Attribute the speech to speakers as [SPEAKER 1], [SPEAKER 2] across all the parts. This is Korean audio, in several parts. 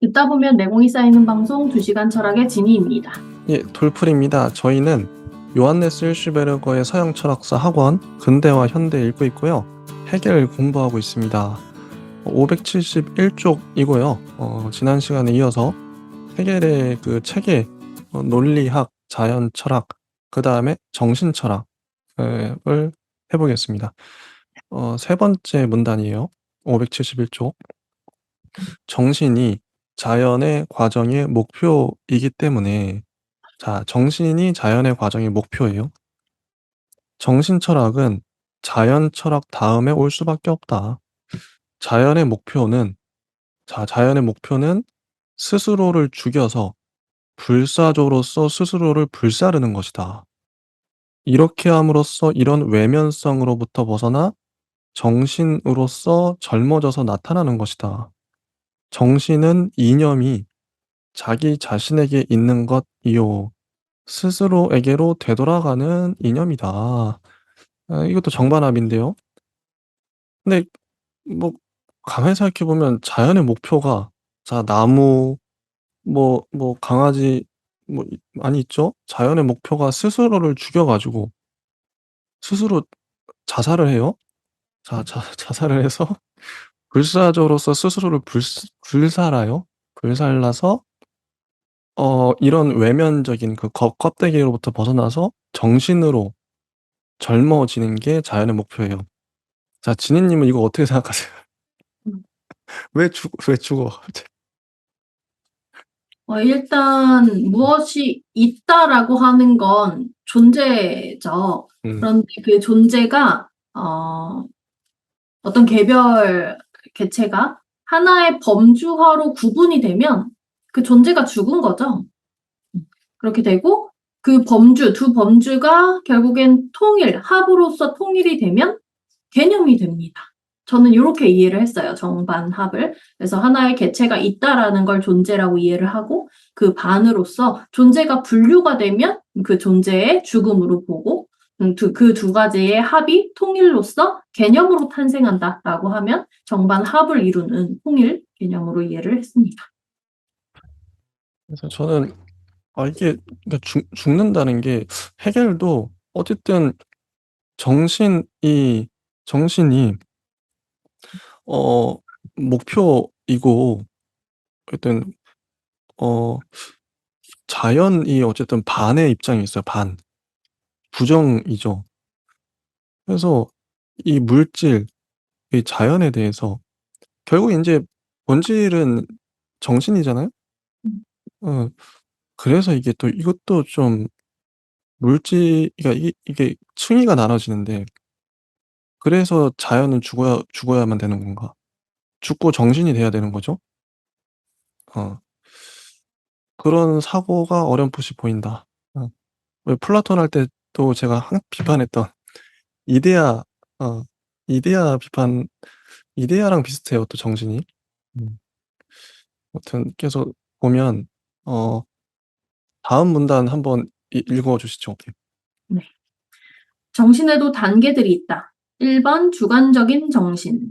[SPEAKER 1] 듣다 보면 내공이 쌓이는 방송 2시간 철학의 진희입니다.
[SPEAKER 2] 예, 돌풀입니다. 저희는 요한네스 hirschberger의 서양 철학사 학원 근대와 현대 읽고 있고요. 해겔 공부하고 있습니다. 571쪽이고요. 지난 시간에 이어서 해겔의 그 책의 논리학, 자연 철학, 그 다음에 정신 철학을 해보겠습니다. 세 번째 문단이에요. 571쪽. 정신이 자연의 과정의 목표이기 때문에 자, 정신이 자연의 과정의 목표예요. 정신 철학은 자연 철학 다음에 올 수밖에 없다. 자연의 목표는 스스로를 죽여서 불사조로서 스스로를 불사르는 것이다. 이렇게 함으로써 이런 외면성으로부터 벗어나 정신으로서 젊어져서 나타나는 것이다. 정신은 이념이 자기 자신에게 있는 것이요. 스스로에게로 되돌아가는 이념이다. 이것도 정반합인데요. 근데 뭐 가만히 생각해 보면 자연의 목표가 자 나무 강아지 많이 있죠. 자연의 목표가 스스로를 죽여 가지고 스스로 자살을 해요. 자살을 해서 불사조로서 스스로를 불살아요. 불살라서 이런 외면적인 그 껍데기로부터 벗어나서 정신으로 젊어지는 게 자연의 목표예요. 자, 진희 님은 이거 어떻게 생각하세요?
[SPEAKER 1] 음.
[SPEAKER 2] 왜 죽어 갑자기?
[SPEAKER 1] 일단 무엇이 있다라고 하는 건 존재죠.
[SPEAKER 2] 음.
[SPEAKER 1] 그런데 그 존재가 어떤 개체가 하나의 범주화로 구분이 되면 그 존재가 죽은 거죠. 그렇게 되고 그 두 범주가 결국엔 합으로서 통일이 되면 개념이 됩니다. 저는 이렇게 이해를 했어요. 정반합을. 그래서 하나의 개체가 있다라는 걸 존재라고 이해를 하고 그 반으로서 존재가 분류가 되면 그 존재의 죽음으로 보고 그 두 가지의 합이 통일로서 개념으로 탄생한다라고 하면 정반합을 이루는 통일 개념으로 이해를 했습니다.
[SPEAKER 2] 그래서 저는 이게 그러니까 죽는다는 게 해겔도 어쨌든 정신이 목표이고 어쨌든 자연이 어쨌든 반의 입장이 있어요. 반. 부정이죠. 그래서 이 물질, 이 자연에 대해서 결국 인제 본질은 정신이잖아요.
[SPEAKER 1] 음.
[SPEAKER 2] 어 그래서 이게 또 이것도 좀 그러니까 이게 층위가 나눠지는데 그래서 자연은 죽어야만 되는 건가? 죽고 정신이 돼야 되는 거죠? 어 그런 사고가 어렴풋이 보인다. 왜 플라톤 할 때도 제가 비판했던 이데아 어 이데아 비판 이데아랑 비슷해요 또 정신이. 음. 아무튼 계속 보면 어 다음 문단 한번 읽어 주시죠.
[SPEAKER 1] 네. 정신에도 단계들이 있다. 1번 주관적인 정신.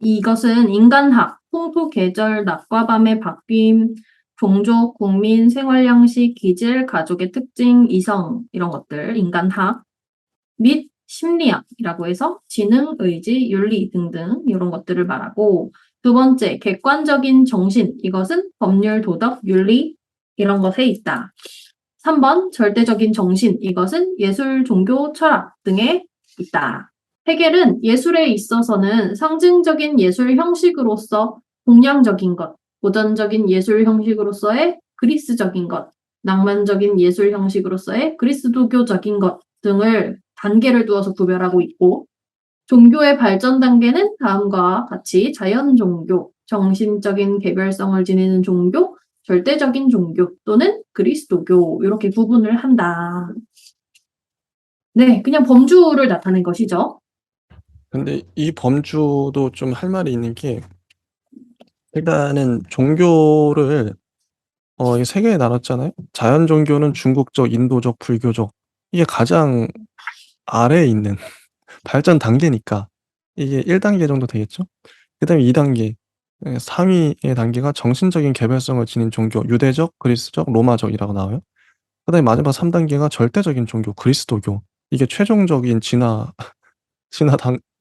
[SPEAKER 1] 이것은 인간학, 풍토, 계절, 낮과 밤의 바뀜, 종족, 국민, 생활 양식, 기질, 가족의 특징, 이성 이런 것들, 인간학 및 심리학이라고 해서 지능, 의지, 윤리 등등 이런 것들을 말하고 두 번째, 객관적인 정신. 이것은 법률, 도덕, 윤리 이런 것에 있다. 3번, 절대적인 정신. 이것은 예술, 종교, 철학 등에 있다. 해겔은 예술에 있어서는 상징적인 예술 형식으로서 공량적인 것, 고전적인 예술 형식으로서의 그리스적인 것, 낭만적인 예술 형식으로서의 그리스도교적인 것 등을 단계를 두어서 구별하고 있고 종교의 발전 단계는 다음과 같이 자연 종교, 정신적인 개별성을 지니는 종교, 절대적인 종교 또는 그리스도교 이렇게 구분을 한다. 네, 그냥 범주를 나타낸 것이죠.
[SPEAKER 2] 근데 이 범주도 좀 할 말이 있는 게 일단은 종교를 이게 세 개에 나눴잖아요. 자연 종교는 중국적, 인도적, 불교적. 이게 가장 아래에 있는 발전 단계니까 이게 1 단계 정도 되겠죠? 그다음에 2 단계. 상위의 단계가 정신적인 개별성을 지닌 종교, 유대적, 그리스적, 로마적이라고 나와요. 그다음에 마지막 3단계가 절대적인 종교, 그리스도교. 이게 최종적인 진화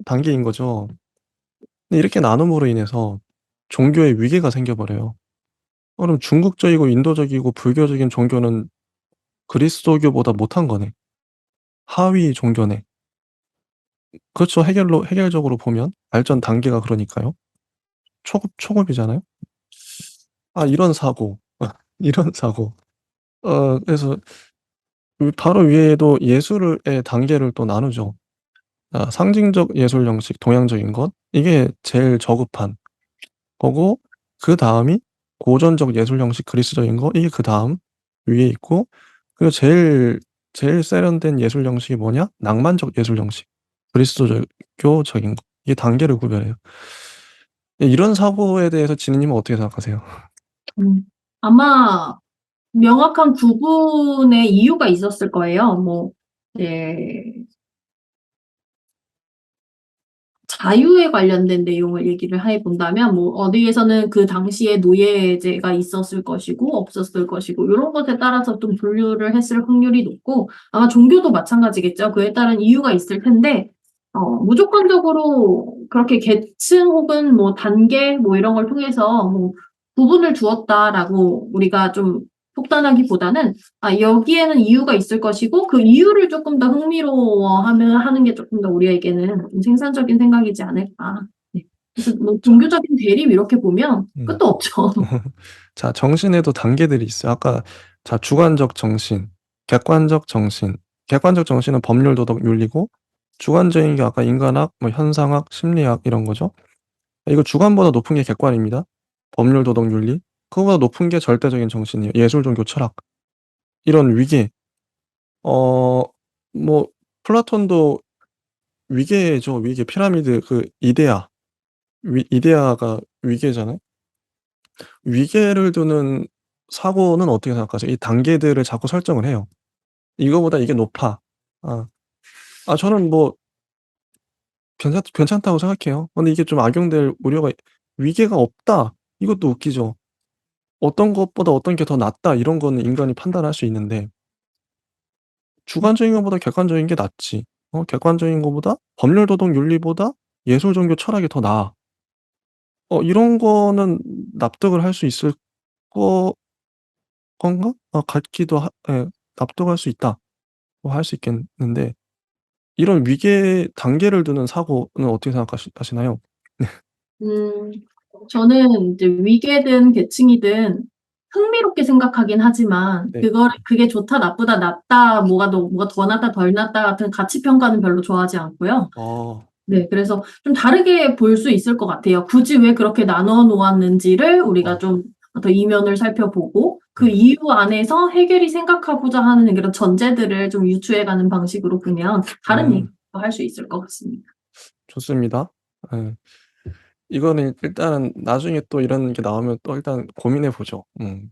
[SPEAKER 2] 단계인 거죠. 근데 이렇게 나눔으로 인해서 종교의 위계가 생겨버려요. 그럼 중국적이고 인도적이고 불교적인 종교는 그리스도교보다 못한 거네. 하위 종교네. 그렇죠. 해결적으로 보면 발전 단계가 그러니까요. 초급이잖아요. 이런 사고. 이런 사고. 그래서 바로 위에도 예술의 단계를 또 나누죠. 상징적 예술 형식, 동양적인 것. 이게 제일 저급한 거고, 그다음이 고전적 예술 형식, 그리스적인 거. 이게 그다음 위에 있고, 그리고 제일 세련된 예술 형식이 뭐냐? 낭만적 예술 형식, 그리스도교적인 거. 이게 단계를 구별해요. 이런 사고에 대해서 지니님은 어떻게 생각하세요?
[SPEAKER 1] 아마 명확한 구분의 이유가 있었을 거예요. 뭐, 예, 자유에 관련된 내용을 얘기를 해본다면, 뭐, 어디에서는 그 당시에 노예제가 있었을 것이고, 없었을 것이고, 이런 것에 따라서 좀 분류를 했을 확률이 높고, 아마 종교도 마찬가지겠죠. 그에 따른 이유가 있을 텐데, 무조건적으로 그렇게 계층 혹은 뭐 단계 뭐 이런 걸 통해서 뭐 구분을 두었다라고 우리가 좀 속단하기보다는 여기에는 이유가 있을 것이고 그 이유를 조금 더 흥미로워하면 하는 게 조금 더 우리에게는 좀 생산적인 생각이지 않을까. 네. 그래서 뭐
[SPEAKER 2] 자,
[SPEAKER 1] 종교적인 대립 이렇게 보면
[SPEAKER 2] 음.
[SPEAKER 1] 끝도 없죠.
[SPEAKER 2] 자, 정신에도 단계들이 있어요. 아까, 자, 주관적 정신, 객관적 정신. 객관적 정신은 법률, 도덕, 윤리고, 주관적인 게 아까 인간학, 뭐 현상학, 심리학 이런 거죠. 이거 주관보다 높은 게 객관입니다. 법률, 도덕, 윤리. 그거보다 높은 게 절대적인 정신이에요. 예술, 종교, 철학. 이런 위계. 어, 뭐, 플라톤도 위계죠. 위계. 피라미드, 이데아가 위계잖아요. 위계를 두는 사고는 어떻게 생각하세요? 이 단계들을 자꾸 설정을 해요. 이거보다 이게 높아. 아, 저는 뭐 괜찮다고 생각해요. 근데 이게 좀 악용될 우려가 위계가 없다. 이것도 웃기죠. 어떤 것보다 어떤 게 더 낫다 이런 거는 인간이 판단할 수 있는데 주관적인 것보다 객관적인 게 낫지. 객관적인 것보다 법률, 도덕, 윤리보다 예술, 종교, 철학이 더 나아. 이런 거는 납득을 할 수 있을 거 건가? 같기도 예. 납득할 수 있다. 뭐 할 수 있겠는데 이런 위계 단계를 두는 사고는 어떻게 하시나요?
[SPEAKER 1] 음, 저는 이제 위계든 계층이든 흥미롭게 생각하긴 하지만
[SPEAKER 2] 네.
[SPEAKER 1] 그게 좋다, 나쁘다, 낫다, 뭐가 더 낫다, 덜 낫다 같은 가치 평가는 별로 좋아하지 않고요.
[SPEAKER 2] 어.
[SPEAKER 1] 네, 그래서 좀 다르게 볼 수 있을 것 같아요. 굳이 왜 그렇게 나눠 놓았는지를 우리가
[SPEAKER 2] 어.
[SPEAKER 1] 좀 더 이면을 살펴보고 그
[SPEAKER 2] 음.
[SPEAKER 1] 이유 안에서 해결이 생각하고자 하는 그런 전제들을 좀 유추해가는 방식으로 보면 다른
[SPEAKER 2] 음.
[SPEAKER 1] 얘기도 할 수 있을 것 같습니다.
[SPEAKER 2] 좋습니다. 예. 이거는 일단은 나중에 또 이런 게 나오면 또 일단 고민해 보죠.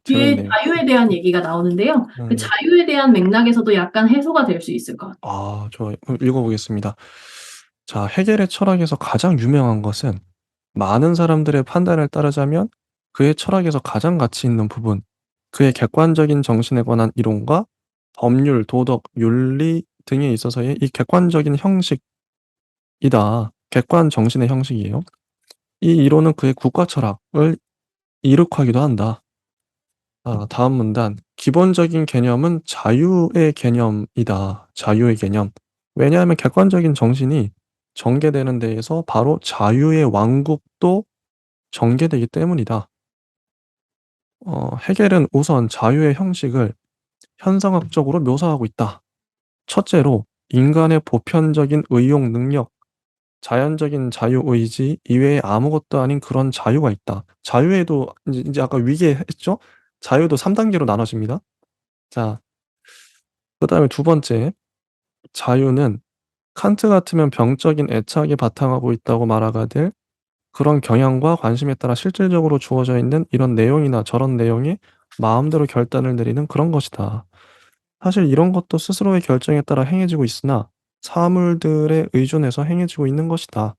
[SPEAKER 1] 뒤에
[SPEAKER 2] 재밌네요.
[SPEAKER 1] 자유에 대한 얘기가 나오는데요. 그
[SPEAKER 2] 네.
[SPEAKER 1] 자유에 대한 맥락에서도 약간 해소가 될 수 있을 것 같아요.
[SPEAKER 2] 좋아요. 그럼 읽어 보겠습니다. 자, 해겔의 철학에서 가장 유명한 것은 많은 사람들의 판단을 따르자면 그의 철학에서 가장 가치 있는 부분, 그의 객관적인 정신에 관한 이론과 법률, 도덕, 윤리 등에 있어서의 이 객관적인 형식이다. 객관 정신의 형식이에요. 이 이론은 그의 국가 철학을 이룩하기도 한다. 다음 문단. 기본적인 개념은 자유의 개념이다. 자유의 개념. 왜냐하면 객관적인 정신이 전개되는 데에서 바로 자유의 왕국도 전개되기 때문이다. 해겔은 우선 자유의 형식을 현상학적으로 묘사하고 있다. 첫째로 인간의 보편적인 의욕 능력, 자연적인 자유의지 이외에 아무것도 아닌 그런 자유가 있다. 자유에도 이제 아까 위계했죠? 자유도 3단계로 나눠집니다. 자, 그다음에 두 번째, 자유는 칸트 같으면 병적인 애착이 바탕하고 있다고 말하가될 그런 경향과 관심에 따라 실질적으로 주어져 있는 이런 내용이나 저런 내용이 마음대로 결단을 내리는 그런 것이다. 사실 이런 것도 스스로의 결정에 따라 행해지고 있으나 사물들에 의존해서 행해지고 있는 것이다.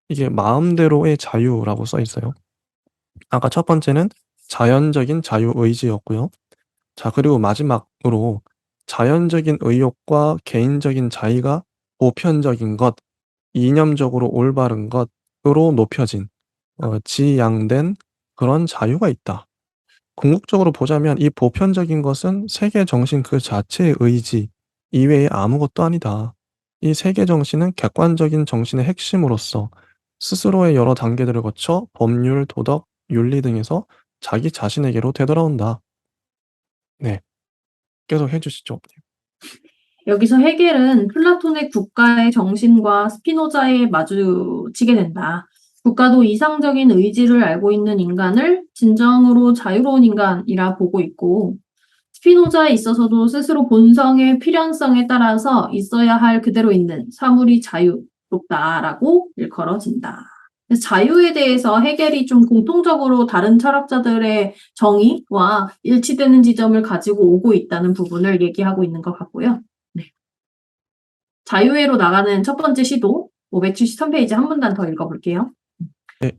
[SPEAKER 2] 이게 마음대로의 자유라고 써 있어요. 아까 첫 번째는 자연적인 자유의지였고요. 자, 그리고 마지막으로 자연적인 의욕과 개인적인 자의가 보편적인 것, 이념적으로 올바른 것으로 높여진 지양된 그런 자유가 있다. 궁극적으로 보자면 이 보편적인 것은 세계 정신 그 자체의 의지 이외에 아무것도 아니다. 이 세계 정신은 객관적인 정신의 핵심으로서 스스로의 여러 단계들을 거쳐 법률, 도덕, 윤리 등에서 자기 자신에게로 되돌아온다. 네. 계속 해 주시죠.
[SPEAKER 1] 여기서 헤겔은 플라톤의 국가의 정신과 스피노자에 마주치게 된다. 국가도 이상적인 의지를 알고 있는 인간을 진정으로 자유로운 인간이라 보고 있고, 스피노자에 있어서도 스스로 본성의 필연성에 따라서 있어야 할 그대로 있는 사물이 자유롭다라고 일컬어진다. 그래서 자유에 대해서 헤겔이 좀 공통적으로 다른 철학자들의 정의와 일치되는 지점을 가지고 오고 있다는 부분을 얘기하고 있는 것 같고요. 네. 자유회로 나가는 첫 번째 시도 573페이지 한 문단 더 읽어볼게요.
[SPEAKER 2] 네.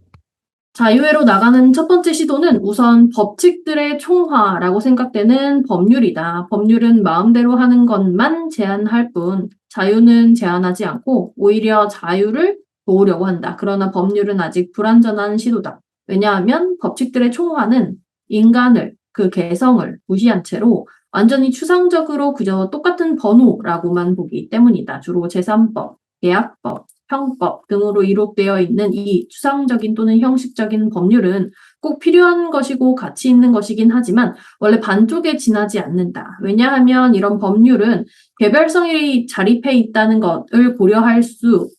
[SPEAKER 1] 자유회로 나가는 첫 번째 시도는 우선 법칙들의 총화라고 생각되는 법률이다. 법률은 마음대로 하는 것만 제한할 뿐 자유는 제한하지 않고 오히려 자유를 도우려고 한다. 그러나 법률은 아직 불완전한 시도다. 왜냐하면 법칙들의 총화는 인간을, 그 개성을 무시한 채로 완전히 추상적으로 그저 똑같은 번호라고만 보기 때문이다. 주로 제3법, 계약법, 형법 등으로 이룩되어 있는 이 추상적인 또는 형식적인 법률은 꼭 필요한 것이고 가치 있는 것이긴 하지만 원래 반쪽에 지나지 않는다. 왜냐하면 이런 법률은 개별성이 자립해 있다는 것을 고려할 수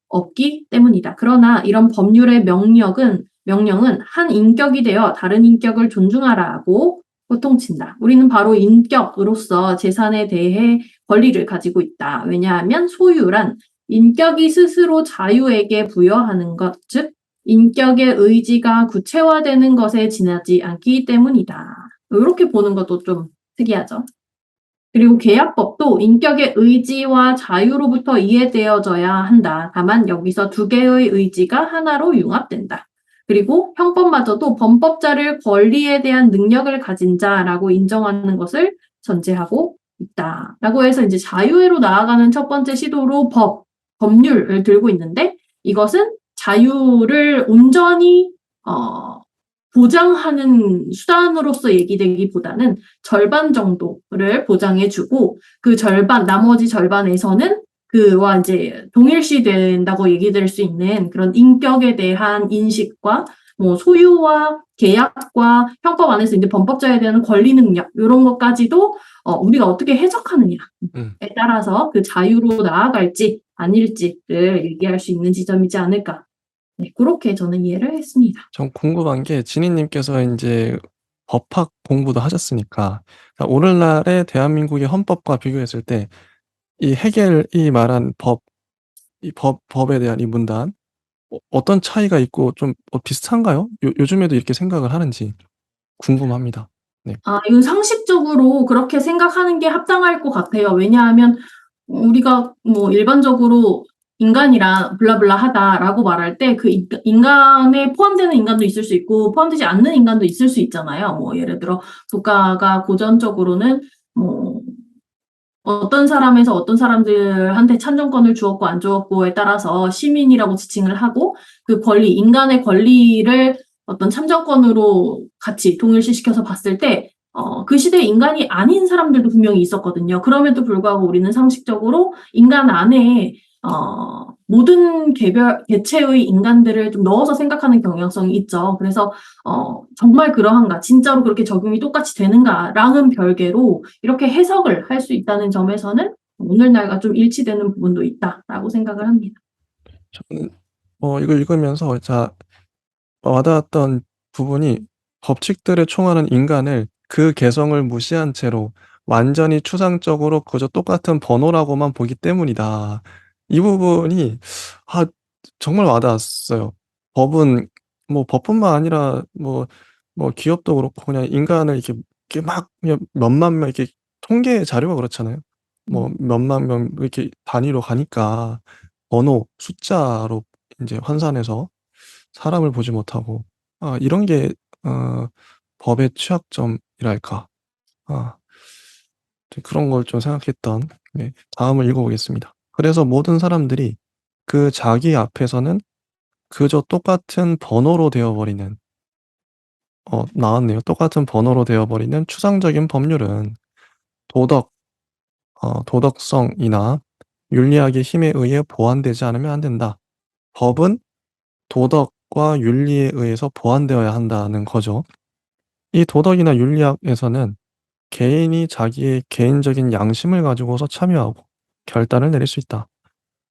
[SPEAKER 1] 없기 때문이다. 그러나 이런 법률의 명령은 한 인격이 되어 다른 인격을 존중하라고 호통친다. 우리는 바로 인격으로서 재산에 대해 권리를 가지고 있다. 왜냐하면 소유란 인격이 스스로 자유에게 부여하는 것, 즉 인격의 의지가 구체화되는 것에 지나지 않기 때문이다. 이렇게 보는 것도 좀 특이하죠. 그리고 계약법도 인격의 의지와 자유로부터 이해되어져야 한다. 다만 여기서 두 개의 의지가 하나로 융합된다. 그리고 형법마저도 범법자를 권리에 대한 능력을 가진 자라고 인정하는 것을 전제하고 있다. 라고 해서 이제 자유회로 나아가는 첫 번째 시도로 법률을 들고 있는데 이것은 자유를 온전히 보장하는 수단으로서 얘기되기보다는 절반 정도를 보장해주고 그 절반, 나머지 절반에서는 그와 이제 동일시된다고 얘기될 수 있는 그런 인격에 대한 인식과 뭐 소유와 계약과 형법 안에서 이제 범법자에 대한 권리 능력 이런 것까지도 우리가 어떻게 해석하느냐에 따라서 그 자유로 나아갈지 아닐지를 얘기할 수 있는 지점이지 않을까. 네, 그렇게 저는 이해를 했습니다.
[SPEAKER 2] 전 궁금한 게 지니님께서 인제 법학 공부도 하셨으니까 오늘날의 대한민국의 헌법과 비교했을 때 이 헤겔이 말한 법에 대한 이 문단 어떤 차이가 있고 좀 비슷한가요? 요즘에도 이렇게 생각을 하는지 궁금합니다. 네.
[SPEAKER 1] 이건 상식적으로 그렇게 생각하는 게 합당할 것 같아요. 왜냐하면 우리가 뭐 일반적으로 인간이란 블라블라하다라고 말할 때 그 인간에 포함되는 인간도 있을 수 있고 포함되지 않는 인간도 있을 수 있잖아요. 뭐 예를 들어 국가가 고전적으로는 뭐 어떤 사람에서 어떤 사람들한테 참정권을 주었고 안 주었고에 따라서 시민이라고 지칭을 하고 그 권리, 인간의 권리를 어떤 참정권으로 같이 동일시시켜서 봤을 때 그 시대에 인간이 아닌 사람들도 분명히 있었거든요. 그럼에도 불구하고 우리는 상식적으로 인간 안에 모든 개체의 인간들을 좀 넣어서 생각하는 경향성이 있죠. 그래서 정말 그러한가, 진짜로 그렇게 적용이 똑같이 되는가랑은 별개로 이렇게 해석을 할 수 있다는 점에서는 오늘날과 좀 일치되는 부분도 있다라고 생각을 합니다.
[SPEAKER 2] 저는 이거 읽으면서 와닿았던 부분이 '법칙들에 총하는 인간을 그 개성을 무시한 채로 완전히 추상적으로 그저 똑같은 번호라고만 보기 때문이다.' 이 부분이 아 정말 와닿았어요. 법은 법뿐만 아니라 기업도 그렇고 그냥 인간을 이렇게 막 그냥 몇만 명 이렇게 통계 자료가 그렇잖아요.
[SPEAKER 1] 음.
[SPEAKER 2] 몇만 명 이렇게 단위로 가니까 번호, 숫자로 인제 환산해서 사람을 보지 못하고 이런 게 법의 취약점이랄까. 아 그런 걸 좀 생각했던, 네, 다음을 읽어 보겠습니다. 그래서 모든 사람들이 그 자기 앞에서는 그저 똑같은 번호로 되어 버리는, 나왔네요. 똑같은 번호로 되어 버리는 추상적인 법률은 도덕성이나 윤리학의 힘에 의해 보완되지 않으면 안 된다. 법은 도덕과 윤리에 의해서 보완되어야 한다는 거죠. 이 도덕이나 윤리학에서는 개인이 자기의 개인적인 양심을 가지고서 참여하고 결단을 내릴 수 있다.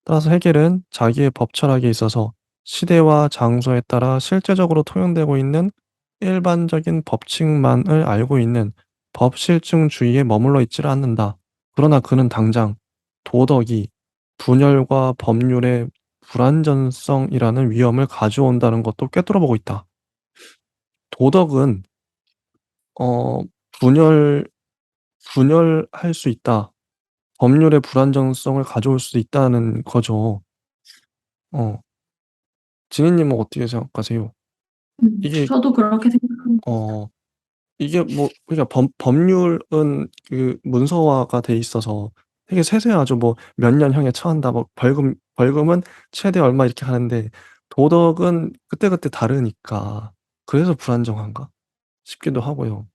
[SPEAKER 2] 따라서 해겔은 자기의 법 철학에 있어서 시대와 장소에 따라 실제적으로 통용되고 있는 일반적인 법칙만을 알고 있는 법실증주의에 머물러 있지를 않는다. 그러나 그는 당장 도덕이 분열과 법률의 불완전성이라는 위험을 가져온다는 것도 꿰뚫어보고 있다. 도덕은 어 분열 분열할 수 있다. 법률의 불안정성을 가져올 수도 있다는 거죠. 어 지니님은 어떻게 생각하세요? 이게
[SPEAKER 1] 저도 그렇게 생각합니다.
[SPEAKER 2] 어 이게 뭐 그러니까 법률은 그 문서화가 돼 있어서 되게 세세하죠. 뭐 몇 년형에 처한다, 뭐 벌금은 최대 얼마 이렇게 하는데, 도덕은 그때그때 다르니까 그래서 불안정한가 싶기도 하고요.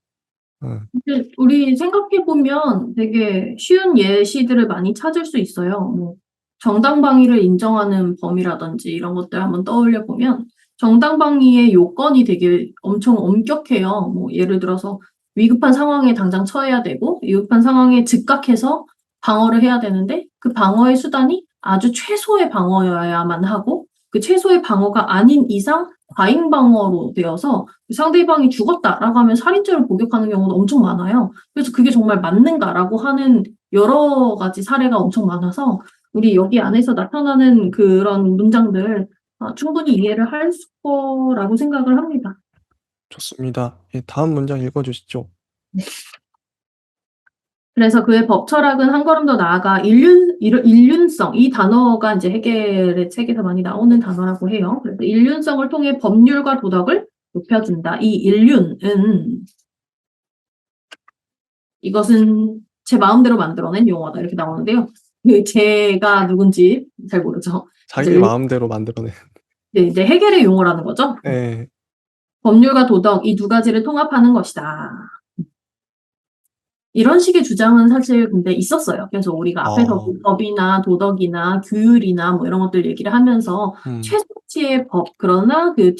[SPEAKER 2] 응.
[SPEAKER 1] 근데 우리 생각해 보면 되게 쉬운 예시들을 많이 찾을 수 있어요. 뭐 정당방위를 인정하는 범위라든지 이런 것들 한번 떠올려 보면 정당방위의 요건이 되게 엄청 엄격해요. 뭐 예를 들어서 위급한 상황에 당장 처해야 되고 위급한 상황에 즉각해서 방어를 해야 되는데 그 방어의 수단이 아주 최소의 방어여야만 하고 그 최소의 방어가 아닌 이상 과잉 방어로 되어서 상대방이 죽었다라고 하면 살인죄로 복역하는 경우도 엄청 많아요. 그래서 그게 정말 맞는가라고 하는 여러 가지 사례가 엄청 많아서 우리 여기 안에서 나타나는 그런 문장들 충분히 이해를 할 거라고 생각을 합니다.
[SPEAKER 2] 좋습니다. 예, 다음 문장 읽어 주시죠.
[SPEAKER 1] 그래서 그의 법 철학은 한 걸음 더 나아가 인륜성, 이 단어가 이제 해겔의 책에서 많이 나오는 단어라고 해요. 그래서 인륜성을 통해 법률과 도덕을 높여준다. 이 인륜은 이것은 제 마음대로 만들어낸 용어다 이렇게 나오는데요. 그 제가 누군지 잘 모르죠.
[SPEAKER 2] 자기
[SPEAKER 1] 이제
[SPEAKER 2] 마음대로 만들어낸.
[SPEAKER 1] 이제 해겔의 용어라는 거죠.
[SPEAKER 2] 예.
[SPEAKER 1] 법률과 도덕 이 두 가지를 통합하는 것이다. 이런 식의 주장은 사실 근데 있었어요. 그래서 우리가 앞에서
[SPEAKER 2] 어.
[SPEAKER 1] 법이나 도덕이나 규율이나 뭐 이런 것들 얘기를 하면서 최소치의 법, 그러나 그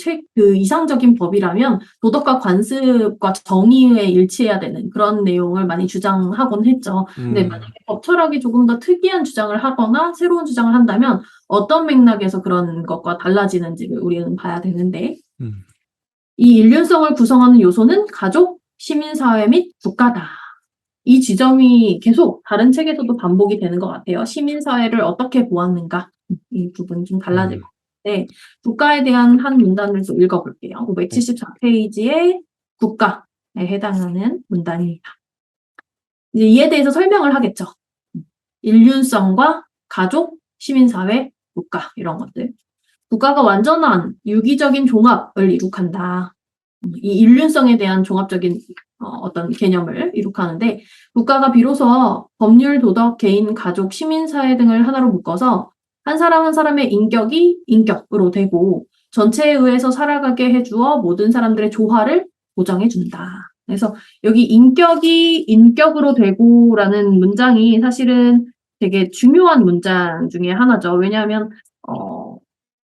[SPEAKER 1] 이상적인 법이라면 도덕과 관습과 정의에 일치해야 되는 그런 내용을 많이 주장하곤 했죠. 근데 만약에 법 철학이 조금 더 특이한 주장을 하거나 새로운 주장을 한다면 어떤 맥락에서 그런 것과 달라지는지를 우리는 봐야 되는데 이 인륜성을 구성하는 요소는 가족, 시민사회 및 국가다. 이 지점이 계속 다른 책에서도 반복이 되는 것 같아요. 시민사회를 어떻게 보았는가? 이 부분이 좀 달라질 것 같은데 국가에 대한 한 문단을 좀 읽어볼게요. 574페이지의 국가에 해당하는 문단입니다. 이제 이에 대해서 설명을 하겠죠. 인륜성과 가족, 시민사회, 국가 이런 것들. 국가가 완전한 유기적인 종합을 이룩한다. 이 인륜성에 대한 종합적인 어떤 개념을 이룩하는데 국가가 비로소 법률, 도덕, 개인, 가족, 시민사회 등을 하나로 묶어서 한 사람 한 사람의 인격이 인격으로 되고 전체에 의해서 살아가게 해주어 모든 사람들의 조화를 보장해준다. 그래서 여기 인격이 인격으로 되고라는 문장이 사실은 되게 중요한 문장 중에 하나죠. 왜냐하면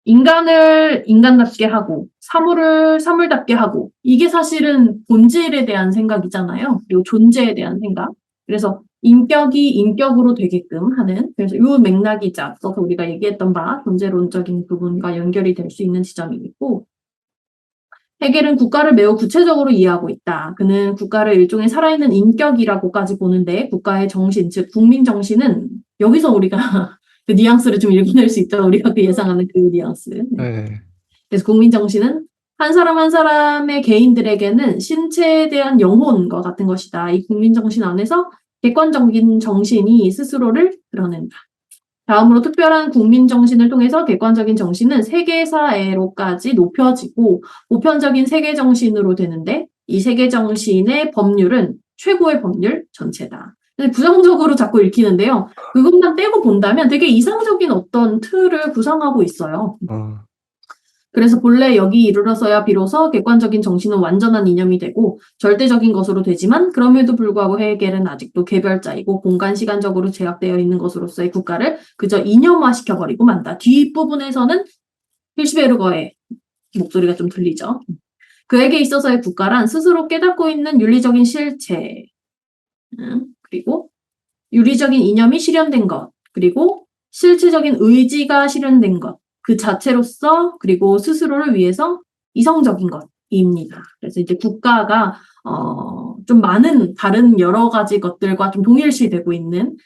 [SPEAKER 1] 인간을 인간답게 하고 사물을 사물답게 하고 이게 사실은 본질에 대한 생각이잖아요. 그리고 존재에 대한 생각. 그래서 인격이 인격으로 되게끔 하는 그래서 이 맥락이자 앞서서 우리가 얘기했던 바 존재론적인 부분과 연결이 될 수 있는 지점이 있고 해겔은 국가를 매우 구체적으로 이해하고 있다. 그는 국가를 일종의 살아있는 인격이라고까지 보는데 국가의 정신, 즉 국민 정신은 여기서 우리가 그 뉘앙스를 좀 읽어낼 수 있죠. 우리가 그 예상하는 그 뉘앙스.
[SPEAKER 2] 네.
[SPEAKER 1] 그래서 국민 정신은 한 사람 한 사람의 개인들에게는 신체에 대한 영혼과 같은 것이다. 이 국민 정신 안에서 객관적인 정신이 스스로를 드러낸다. 다음으로 특별한 국민 정신을 통해서 객관적인 정신은 세계사회로까지 높여지고 보편적인 세계 정신으로 되는데 이 세계 정신의 법률은 최고의 법률 전체다. 근데 부정적으로 자꾸 읽히는데요. 그것만 빼고 본다면 되게 이상적인 어떤 틀을 구상하고 있어요.
[SPEAKER 2] 어.
[SPEAKER 1] 그래서 본래 여기 이르러서야 비로소 객관적인 정신은 완전한 이념이 되고 절대적인 것으로 되지만 그럼에도 불구하고 헤겔은 아직도 개별자이고 공간 시간적으로 제약되어 있는 것으로서의 국가를 그저 이념화시켜버리고 만다. 뒷부분에서는 hirschberger의 목소리가 좀 들리죠. 그에게 있어서의 국가란 스스로 깨닫고 있는 윤리적인 실체, 그리고 윤리적인 이념이 실현된 것, 그리고 실체적인 의지가 실현된 것, 그 자체로서 그리고 스스로를 위해서 이성적인 것입니다. 그래서 이제 국가가 좀 많은 다른 여러 가지 것들과 좀 동일시되고 있는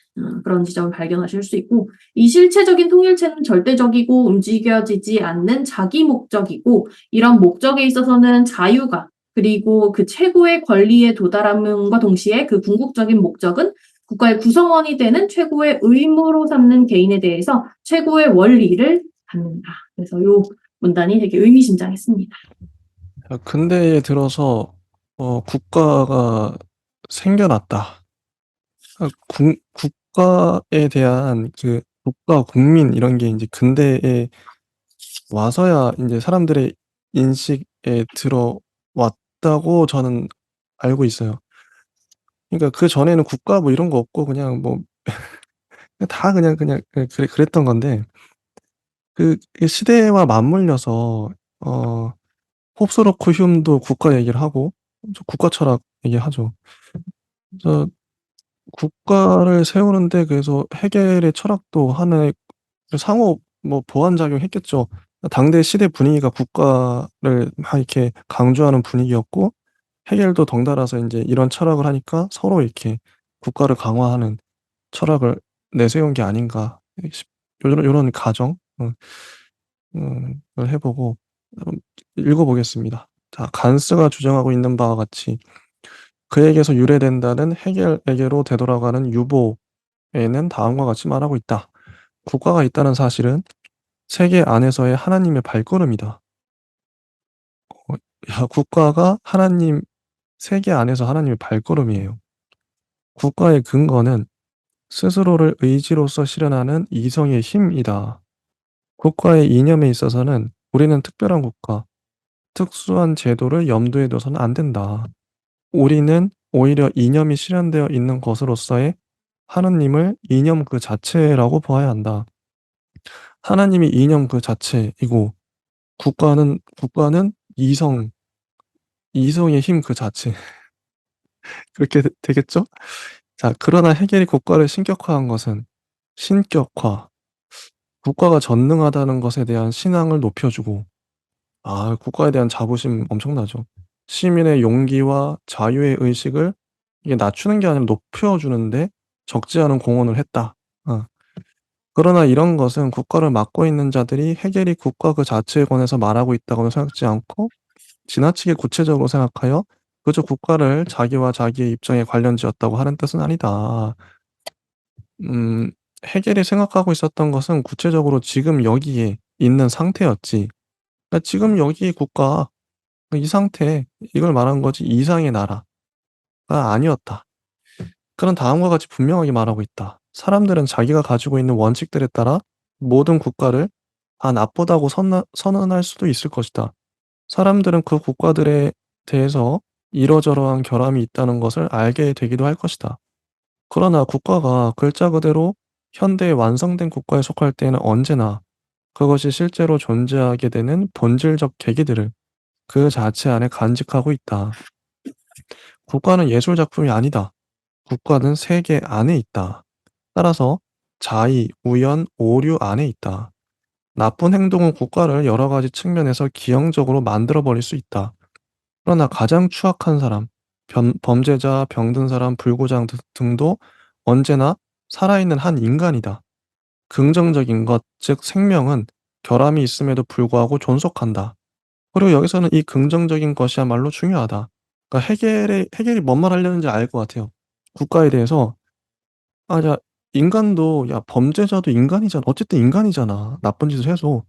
[SPEAKER 1] 그런 지점을 발견하실 수 있고 이 실체적인 통일체는 절대적이고 움직여지지 않는 자기 목적이고 이런 목적에 있어서는 자유가 그리고 그 최고의 권리에 도달함과 동시에 그 궁극적인 목적은 국가의 구성원이 되는 최고의 의무로 삼는 개인에 대해서 최고의 원리를 갖는다. 그래서 이 문단이 되게 의미심장했습니다.
[SPEAKER 2] 근대에 들어서 국가가 생겨났다. 국가에 대한 그 국가, 국민 이런 게 이제 근대에 와서야 이제 사람들의 인식에 들어왔다고 저는 알고 있어요. 그러니까 그전에는 국가 뭐 이런 거 없고 그냥 뭐 다 그냥 그랬던 건데 그 시대와 맞물려서 어 홉스로크 휴움도 국가 얘기를 하고 국가 철학 얘기하죠. 그래서 국가를 세우는데 그래서 헤겔의 철학도 하나의 상호 뭐 보완작용했겠죠. 당대 시대 분위기가 국가를 막 이렇게 강조하는 분위기였고 헤겔도 덩달아서 인제 이런 철학을 하니까 서로 이렇게 국가를 강화하는 철학을 내세운 게 아닌가 싶 요런 가정 을 해 보고 읽어 보겠습니다. 자, 간스가 주장하고 있는 바와 같이 그에게서 유래된다는 헤겔에게로 되돌아가는 유보에는 다음과 같이 말하고 있다. 국가가 있다는 사실은 세계 안에서의 하나님의 발걸음이다. 야, 국가가 하나님 세계 안에서 하나님의 발걸음이에요. 국가의 근거는 스스로를 의지로서 실현하는 이성의 힘이다. 국가의 이념에 있어서는 우리는 특별한 국가, 특수한 제도를 염두에 둬서는 안 된다. 우리는 오히려 이념이 실현되어 있는 것으로서의 하느님을 이념 그 자체라고 보아야 한다. 하나님이 이념 그 자체이고 국가는 이성의 힘 그 자체. 그렇게 되겠죠? 자, 그러나 해겔이 국가를 신격화한 것은 신격화, 국가가 전능하다는 것에 대한 신앙을 높여주고 국가에 대한 자부심 엄청나죠. 시민의 용기와 자유의 의식을 이게 낮추는 게 아니라 높여주는데 적지 않은 공헌을 했다. 어. 그러나 이런 것은 국가를 맡고 있는 자들이 해겔이 국가 그 자체에 관해서 말하고 있다고는 생각지 않고 지나치게 구체적으로 생각하여 그저 국가를 자기와 자기의 입장에 관련지었다고 하는 뜻은 아니다. 음, 해겔이 생각하고 있었던 것은 구체적으로 지금 여기에 있는 상태였지. 그러니까 지금 여기 국가 이 상태 이걸 말한 거지 이상의 나라가 아니었다. 그런 다음과 같이 분명하게 말하고 있다. 사람들은 자기가 가지고 있는 원칙들에 따라 모든 국가를 다 나쁘다고 선언할 수도 있을 것이다. 사람들은 그 국가들에 대해서 이러저러한 결함이 있다는 것을 알게 되기도 할 것이다. 그러나 국가가 글자 그대로 현대의 완성된 국가에 속할 때에는 언제나 그것이 실제로 존재하게 되는 본질적 계기들을 그 자체 안에 간직하고 있다. 국가는 예술 작품이 아니다. 국가는 세계 안에 있다. 따라서 자의, 우연, 오류 안에 있다. 나쁜 행동은 국가를 여러 가지 측면에서 기형적으로 만들어 버릴 수 있다. 그러나 가장 추악한 사람, 범죄자, 병든 사람, 불구장 등도 언제나 살아있는 한 인간이다. 긍정적인 것, 즉 생명은 결함이 있음에도 불구하고 존속한다. 그리고 여기서는 이 긍정적인 것이야말로 중요하다. 그러니까 해겔이 뭔 말 하려는지 알 것 같아요. 국가에 대해서 자, 인간도 야 범죄자도 인간이잖아. 어쨌든 인간이잖아. 나쁜 짓을 해도.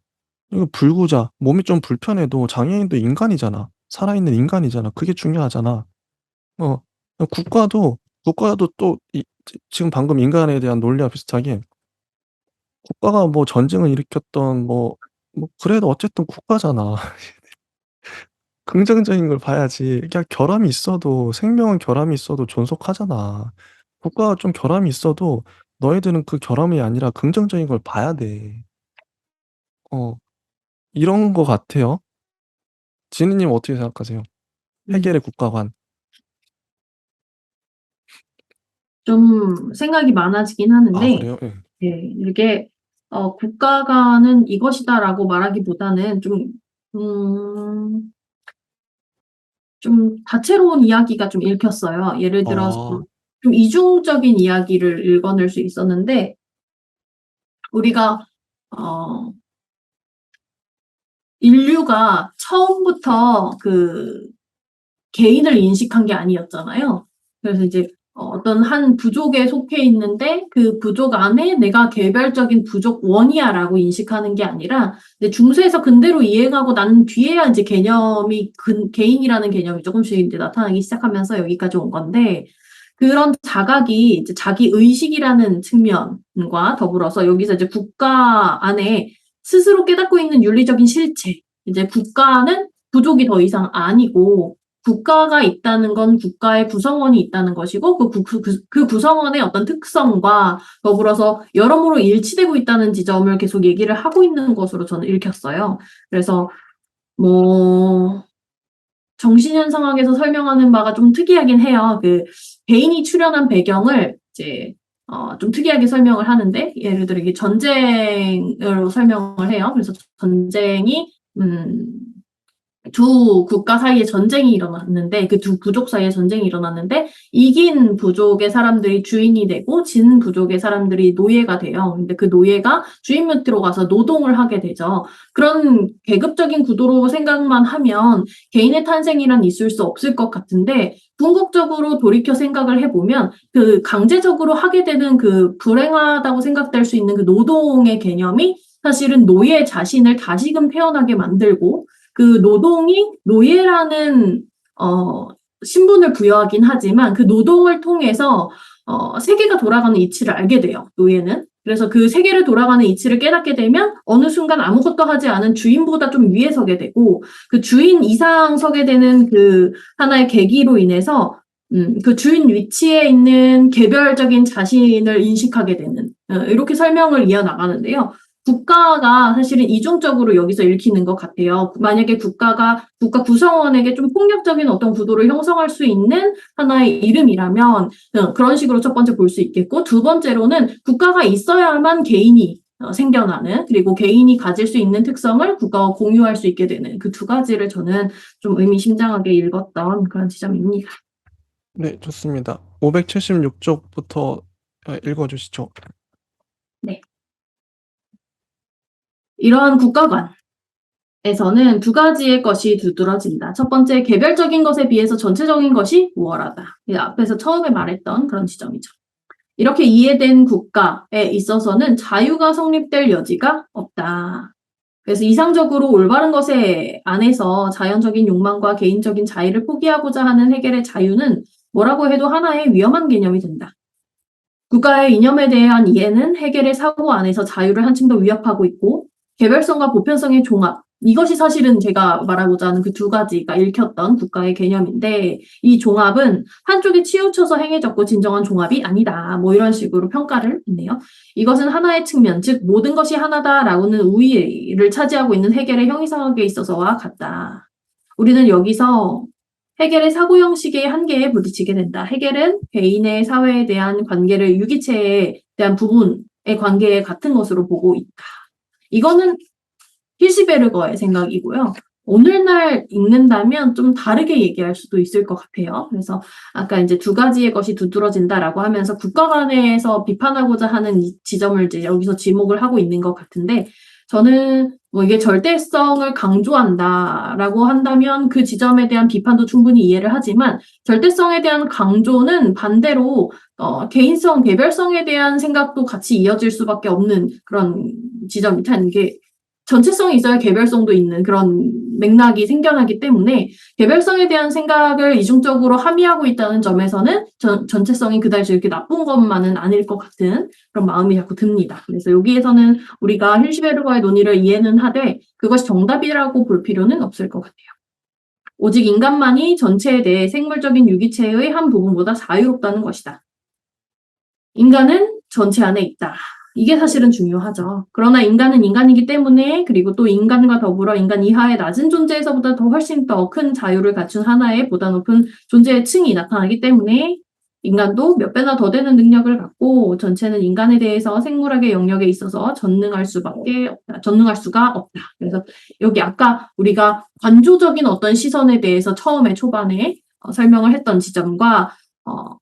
[SPEAKER 2] 이거 불구자, 몸이 좀 불편해도 장애인도 인간이잖아. 살아있는 인간이잖아. 그게 중요하잖아. 어. 국가도 또 지금 방금 인간에 대한 논리와 비슷하게 국가가 뭐 전쟁을 일으켰던 그래도 어쨌든 국가잖아. 긍정적인 걸 봐야지. 그냥 결함이 있어도 생명은 결함이 있어도 존속하잖아. 국가가 좀 결함이 있어도 너희들은 그 결함이 아니라 긍정적인 걸 봐야 돼. 어. 이런 것 같아요. 지니님 어떻게 생각하세요?
[SPEAKER 1] 음,
[SPEAKER 2] 해결의 국가관.
[SPEAKER 1] 좀 생각이 많아지긴
[SPEAKER 2] 아
[SPEAKER 1] 하는데,
[SPEAKER 2] 그래요? 예.
[SPEAKER 1] 예, 이게, 국가가는 이것이다라고 말하기보다는 음, 좀 다채로운 이야기가 좀 읽혔어요. 예를 들어서
[SPEAKER 2] 아.
[SPEAKER 1] 좀 이중적인 이야기를 읽어낼 수 있었는데, 우리가, 어, 인류가 처음부터 개인을 인식한 게 아니었잖아요. 그래서 이제 어떤 한 부족에 속해 있는데 그 부족 안에 내가 개별적인 부족 원이야라고 인식하는 게 아니라 이제 중세에서 근대로 이행하고 난 뒤에야 이제 개인이라는 개념이 조금씩 이제 나타나기 시작하면서 여기까지 온 건데 그런 자각이 이제 자기 의식이라는 측면과 더불어서 여기서 이제 국가 안에 스스로 깨닫고 있는 윤리적인 실체, 이제 국가는 부족이 더 이상 아니고 국가가 있다는 건 국가의 구성원이 있다는 것이고 그 구성원의 어떤 특성과 더불어서 여러모로 일치되고 있다는 지점을 계속 얘기를 하고 있는 것으로 저는 읽혔어요. 그래서 뭐 정신현상학에서 설명하는 바가 좀 특이하긴 해요. 개인이 출현한 배경을 이제 좀 특이하게 설명을 하는데 예를 들어 이게 전쟁으로 설명을 해요. 그래서 전쟁이 음, 두 국가 사이에 전쟁이 일어났는데 그 두 부족 사이에 전쟁이 일어났는데 이긴 부족의 사람들이 주인이 되고 진 부족의 사람들이 노예가 돼요. 근데 그 노예가 주인 밑으로 가서 노동을 하게 되죠. 그런 계급적인 구도로 생각만 하면 개인의 탄생이란 있을 수 없을 것 같은데 궁극적으로 돌이켜 생각을 해보면 그 강제적으로 하게 되는 그 불행하다고 생각될 수 있는 그 노동의 개념이 사실은 노예 자신을 다시금 태어나게 만들고 그 노동이 노예라는 신분을 부여하긴 하지만 그 노동을 통해서 세계가 돌아가는 이치를 알게 돼요. 노예는. 그래서 그 세계를 돌아가는 이치를 깨닫게 되면 어느 순간 아무것도 하지 않은 주인보다 좀 위에 서게 되고 그 주인 이상 서게 되는 그 하나의 계기로 인해서 그 주인 위치에 있는 개별적인 자신을 인식하게 되는 이렇게 설명을 이어나가는데요. 국가가 사실은 이중적으로 여기서 읽히는 것 같아요. 만약에 국가 구성원에게 좀 폭력적인 어떤 구도를 형성할 수 있는 하나의 이름이라면 그런 식으로 첫 번째 볼 수 있겠고 두 번째로는 국가가 있어야만 개인이 생겨나는 그리고 개인이 가질 수 있는 특성을 국가와 공유할 수 있게 되는 그 두 가지를 저는 좀 의미심장하게 읽었던 그런 지점입니다.
[SPEAKER 2] 네 좋습니다. 576 쪽부터 읽어 주시죠.
[SPEAKER 1] 네. 이러한 국가관에서는 두 가지의 것이 두드러진다. 첫 번째, 개별적인 것에 비해서 전체적인 것이 우월하다. 앞에서 처음에 말했던 그런 지점이죠. 이렇게 이해된 국가에 있어서는 자유가 성립될 여지가 없다. 그래서 이상적으로 올바른 것에 안에서 자연적인 욕망과 개인적인 자유를 포기하고자 하는 해결의 자유는 뭐라고 해도 하나의 위험한 개념이 된다. 국가의 이념에 대한 이해는 해결의 사고 안에서 자유를 한층 더 위협하고 있고 개별성과 보편성의 종합 이것이 사실은 제가 말하고자 하는 그 두 가지가 읽혔던 국가의 개념인데 이 종합은 한쪽에 치우쳐서 행해졌고 진정한 종합이 아니다. 뭐 이런 식으로 평가를 했네요. 이것은 하나의 측면, 즉 모든 것이 하나다라고는 우위를 차지하고 있는 해결의 형이상학에 있어서와 같다. 우리는 여기서 해겔의 사고 형식의 한계에 부딪히게 된다. 해겔은 개인의 사회에 대한 관계를 유기체에 대한 부분의 관계에 같은 것으로 보고 있다. 이거는 히시베르거의 생각이고요. 오늘날 읽는다면 좀 다르게 얘기할 수도 있을 것 같아요. 그래서 아까 이제 두 가지의 것이 두드러진다라고 하면서 국가 간에서 비판하고자 하는 이 지점을 이제 여기서 지목을 하고 있는 것 같은데 저는 뭐 이게 절대성을 강조한다라고 한다면 그 지점에 대한 비판도 충분히 이해를 하지만 절대성에 대한 강조는 반대로 개인성, 개별성에 대한 생각도 같이 이어질 수밖에 없는 그런 지점이 단 게 전체성이 있어야 개별성도 있는 그런 맥락이 생겨나기 때문에 개별성에 대한 생각을 이중적으로 함의하고 있다는 점에서는 전체성이 그다지 이렇게 나쁜 것만은 아닐 것 같은 그런 마음이 자꾸 듭니다. 그래서 여기에서는 우리가 힐시베르거의 논의를 이해는 하되 그것이 정답이라고 볼 필요는 없을 것 같아요. 오직 인간만이 전체에 대해 생물적인 유기체의 한 부분보다 자유롭다는 것이다. 인간은 전체 안에 있다. 이게 사실은 중요하죠. 그러나 인간은 인간이기 때문에 그리고 또 인간과 더불어 인간 이하의 낮은 존재에서보다 더 훨씬 더 큰 자유를 갖춘 하나의 보다 높은 존재의 층이 나타나기 때문에 인간도 몇 배나 더 되는 능력을 갖고 전체는 인간에 대해서 생물학의 영역에 있어서 전능할 수가 없다. 그래서 여기 아까 우리가 관조적인 어떤 시선에 대해서 처음에 초반에 설명을 했던 지점과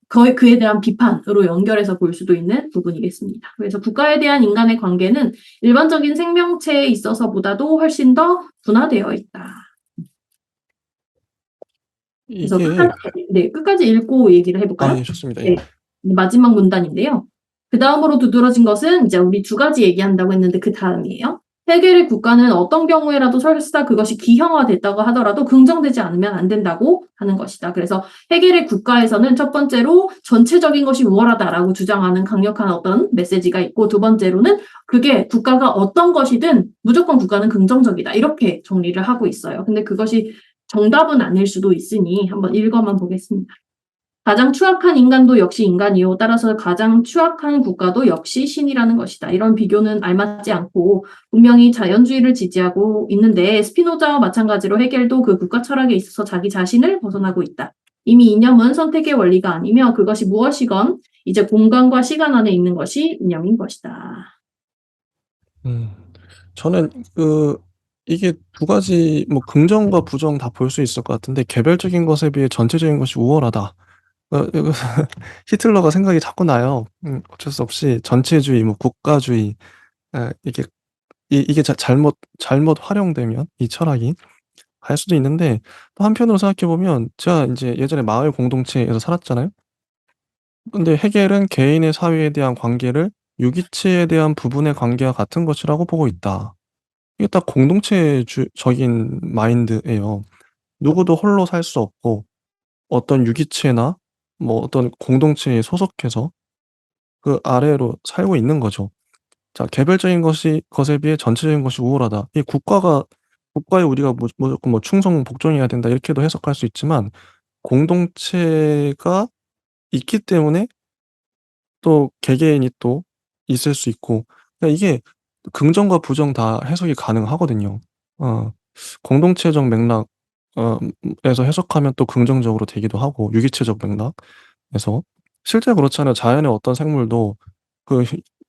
[SPEAKER 1] 그에 대한 비판으로 연결해서 볼 수도 있는 부분이겠습니다. 그래서 국가에 대한 인간의 관계는 일반적인 생명체에 있어서보다도 훨씬 더 분화되어 있다. 그래서
[SPEAKER 2] 이게
[SPEAKER 1] 끝까지 읽고 얘기를 해볼까요?
[SPEAKER 2] 예, 좋습니다. 예.
[SPEAKER 1] 네, 마지막 문단인데요. 그 다음으로 두드러진 것은 이제 우리 두 가지 얘기한다고 했는데 그 다음이에요. 해겔의 국가는 어떤 경우에라도 설사 그것이 기형화됐다고 하더라도 긍정되지 않으면 안 된다고 하는 것이다. 그래서 해겔의 국가에서는 첫 번째로 전체적인 것이 우월하다라고 주장하는 강력한 어떤 메시지가 있고 두 번째로는 그게 국가가 어떤 것이든 무조건 국가는 긍정적이다. 이렇게 정리를 하고 있어요. 근데 그것이 정답은 아닐 수도 있으니 한번 읽어만 보겠습니다. 가장 추악한 인간도 역시 인간이요. 따라서 가장 추악한 국가도 역시 신이라는 것이다. 이런 비교는 알맞지 않고 분명히 자연주의를 지지하고 있는데 스피노자와 마찬가지로 해겔도 그 국가 철학에 있어서 자기 자신을 벗어나고 있다. 이미 이념은 선택의 원리가 아니며 그것이 무엇이건 이제 공간과 시간 안에 있는 것이 이념인 것이다.
[SPEAKER 2] 저는 이게 두 가지 뭐 긍정과 부정 다 볼 수 있을 것 같은데 개별적인 것에 비해 전체적인 것이 우월하다. 이거 히틀러가 생각이 자꾸 나요. 어쩔 수 없이 전체주의, 뭐 국가주의, 이게 이게 잘못 활용되면 이 철학이 갈 수도 있는데 또 한편으로 생각해 보면 제가 이제 예전에 마을 공동체에서 살았잖아요. 근데 해겔은 개인의 사회에 대한 관계를 유기체에 대한 부분의 관계와 같은 것이라고 보고 있다. 이게 딱 공동체적인 마인드예요. 누구도 홀로 살 수 없고 어떤 유기체나 뭐 어떤 공동체에 소속해서 그 아래로 살고 있는 거죠. 자, 개별적인 것에 비해 전체적인 것이 우월하다. 이 국가에 우리가 무조건 뭐 충성 복종해야 된다 이렇게도 해석할 수 있지만 공동체가 있기 때문에 또 개개인이 또 있을 수 있고 그러니까 이게 긍정과 부정 다 해석이 가능하거든요. 어 공동체적 맥락 에서 해석하면 또 긍정적으로 되기도 하고 유기체적 맥락에서 실제 그렇잖아요. 자연의 어떤 생물도 그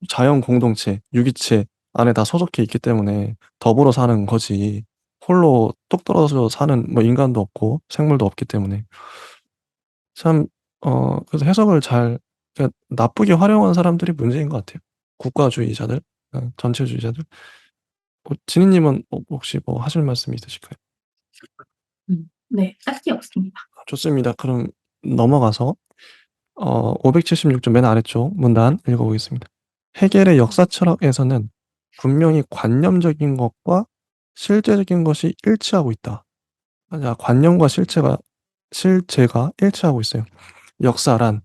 [SPEAKER 2] 자연 공동체, 유기체 안에 다 소속해 있기 때문에 더불어 사는 거지 홀로 뚝 떨어져 사는 뭐 인간도 없고 생물도 없기 때문에. 참 그래서 해석을 잘 그러니까 나쁘게 활용한 사람들이 문제인 것 같아요. 국가주의자들, 전체주의자들. 지니 님은 혹시 뭐 하실 말씀이 있으실까요?
[SPEAKER 1] 네, 딱히 없습니다.
[SPEAKER 2] 좋습니다. 그럼 넘어가서 576쪽 맨 아래쪽 문단 읽어 보겠습니다. 해겔의 역사 철학에서는 분명히 관념적인 것과 실제적인 것이 일치하고 있다. 자, 관념과 실제가 일치하고 있어요. 역사란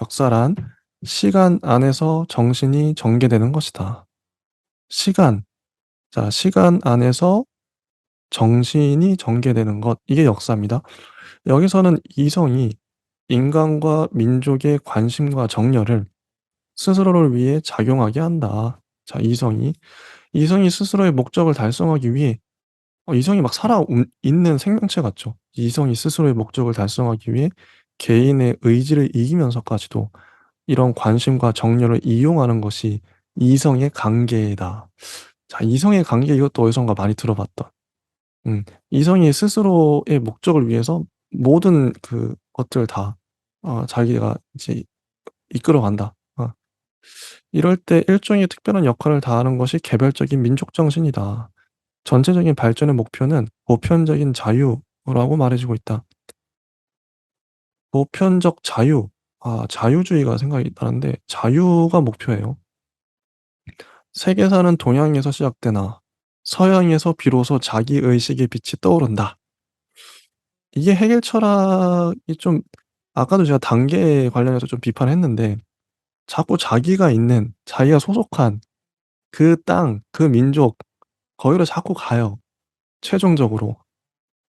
[SPEAKER 2] 역사란 시간 안에서 정신이 전개되는 것이다. 시간. 자, 시간 안에서 정신이 전개되는 것. 이게 역사입니다. 여기서는 이성이 인간과 민족의 관심과 정열을 스스로를 위해 작용하게 한다. 자, 이성이 스스로의 목적을 달성하기 위해 이성이 막 있는 생명체 같죠. 이성이 스스로의 목적을 달성하기 위해 개인의 의지를 이기면서까지도 이런 관심과 정열을 이용하는 것이 이성의 관계다. 자, 이성의 관계 이것도 어디선가 많이 들어봤던. 이성이 스스로의 목적을 위해서 모든 그 것들을 다 자기가 이제 이끌어간다. 이럴 때 일종의 특별한 역할을 다하는 것이 개별적인 민족 정신이다. 전체적인 발전의 목표는 보편적인 자유라고 말해지고 있다. 보편적 자유. 자유주의가 생각이 나는데 자유가 목표예요. 세계사는 동양에서 시작되나 서양에서 비로소 자기 의식의 빛이 떠오른다. 이게 해겔 철학이 좀 아까도 제가 단계에 관련해서 좀 비판했는데 자꾸 자기가 있는 자기가 소속한 그 땅, 그 민족 거기로 자꾸 가요. 최종적으로.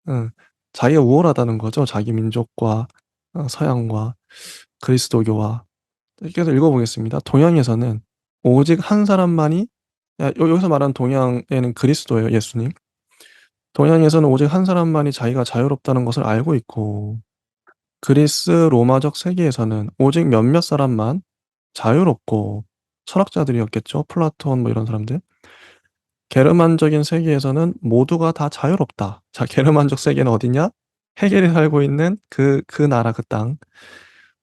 [SPEAKER 2] 응. 자기가 우월하다는 거죠. 자기 민족과 서양과 그리스도교와. 계속 읽어 보겠습니다. 동양에서는 오직 한 사람만이 여기서 말하는 동양에는 그리스도예요, 예수님. 동양에서는 오직 한 사람만이 자기가 자유롭다는 것을 알고 있고 그리스 로마적 세계에서는 오직 몇몇 사람만 자유롭고 철학자들이었겠죠. 플라톤 뭐 이런 사람들. 게르만적인 세계에서는 모두가 다 자유롭다. 자, 게르만적 세계는 어디냐? 헤겔이 살고 있는 그 나라 그 땅.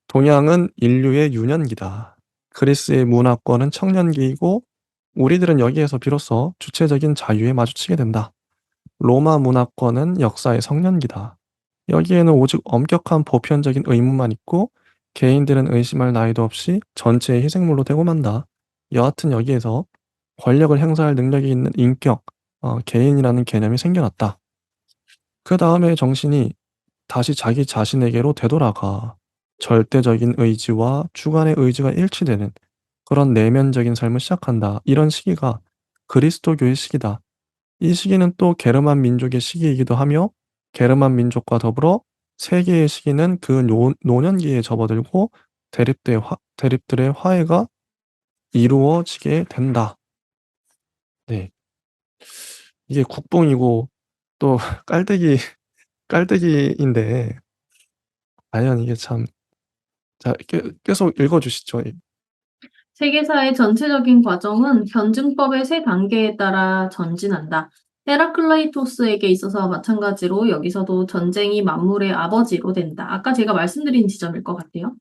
[SPEAKER 2] 동양은 인류의 유년기다. 그리스의 문화권은 청년기이고 우리들은 여기에서 비로소 주체적인 자유에 마주치게 된다. 로마 문화권은 역사의 성년기다. 여기에는 오직 엄격한 보편적인 의무만 있고 개인들은 의심할 나위도 없이 전체의 희생물로 되고 만다. 여하튼 여기에서 권력을 행사할 능력이 있는 인격, 개인이라는 개념이 생겨났다. 그 다음에 정신이 다시 자기 자신에게로 되돌아가 절대적인 의지와 주관의 의지가 일치되는 그런 내면적인 삶을 시작한다. 이런 시기가 그리스도교의 시기다. 이 시기는 또 게르만 민족의 시기이기도 하며 게르만 민족과 더불어 세계의 시기는 그 노년기에 접어들고 대립들의 화해가 이루어지게 된다. 네. 이게 국뽕이고 또 깔때기 깔때기인데 과연 이게 참 자 계속 읽어 주시죠.
[SPEAKER 1] 세계사의 전체적인 과정은 변증법의 세 단계에 따라 전진한다. 헤라클레이토스에게 있어서 마찬가지로 여기서도 전쟁이 만물의 아버지로 된다. 아까 제가 말씀드린 지점일 것 같아요.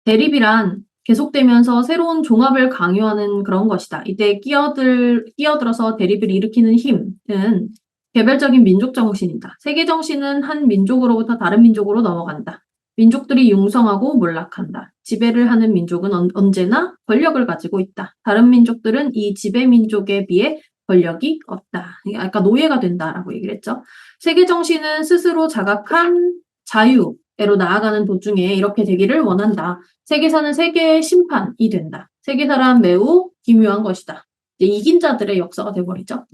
[SPEAKER 1] 대립이란 계속되면서 새로운 종합을 강요하는 그런 것이다. 이때 끼어들어서 대립을 일으키는 힘은 개별적인 민족 정신이다. 세계 정신은 한 민족으로부터 다른 민족으로 넘어간다. 민족들이 융성하고 몰락한다. 지배를 하는 민족은 언제나 권력을 가지고 있다. 다른 민족들은 이 지배 민족에 비해 권력이 없다. 아까 노예가 된다라고 얘기를 했죠. 세계 정신은 스스로 자각한 자유로 나아가는 도중에 이렇게 되기를 원한다. 세계사는 세계의 심판이 된다. 세계사란 매우 기묘한 것이다. 이긴 자들의 역사가 돼버리죠.